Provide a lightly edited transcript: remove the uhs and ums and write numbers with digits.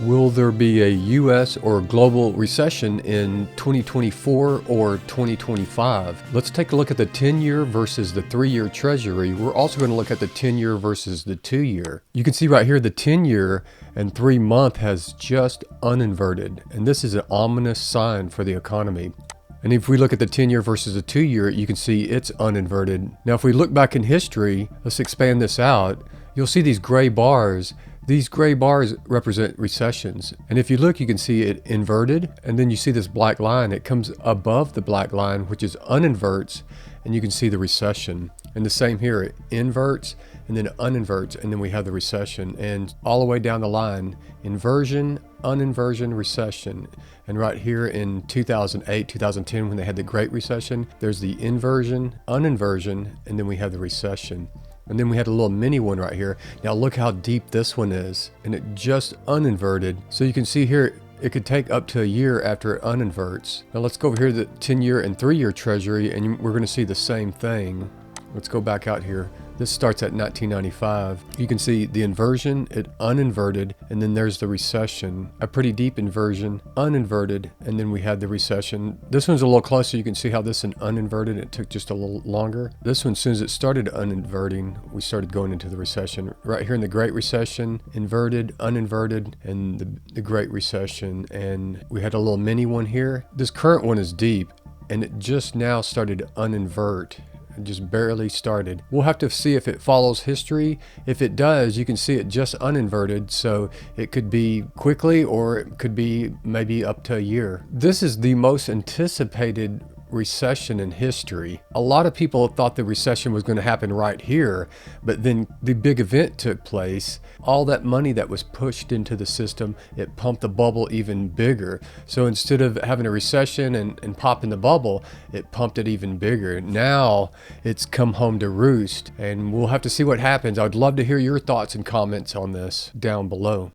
Will there be a U.S. or global recession in 2024 or 2025? Let's take a look at the 10-year versus the 3-year Treasury. We're also going to look at the 10-year versus the 2-year. You can see right here the 10-year and 3-month has just uninverted, and this is an ominous sign for the economy. And if we look at the 10-year versus the 2-year, you can see it's uninverted. Now, if we look back in history, let's expand this out, you'll see these gray bars. These gray bars represent recessions. And if you look, you can see it inverted, and then you see this black line. It comes above the black line, which is uninverts, and you can see the recession. And the same here, it inverts and then uninverts, and then we have the recession. And all the way down the line, inversion, uninversion, recession. And right here in 2008, 2010, when they had the Great Recession, there's the inversion, uninversion, and then we have the recession. And then we had a little mini one right here. Now look how deep this one is, and it just uninverted. So you can see here, it could take up to a year after it uninverts. Now let's go over here to the 10-year and 3-year Treasury, and we're gonna see the same thing. Let's go back out here. This starts at 1995. You can see the inversion, it uninverted, and then there's the recession. A pretty deep inversion, uninverted, and then we had the recession. This one's a little closer. You can see how this one uninverted. It took just a little longer. This one, as soon as it started uninverting, we started going into the recession. Right here in the Great Recession, inverted, uninverted, and the Great Recession. And we had a little mini one here. This current one is deep, and it just now started to uninvert. Just barely started. We'll have to see if it follows history. If it does, you can see it just uninverted, so it could be quickly or it could be maybe up to a year. This is the most anticipated recession in history. A lot of people thought the recession was going to happen right here, but then the big event took place. All that money that was pushed into the system, it pumped the bubble even bigger. So instead of having a recession and popping the bubble, it pumped it even bigger. Now it's come home to roost, and we'll have to see what happens. I'd love to hear your thoughts and comments on this down below.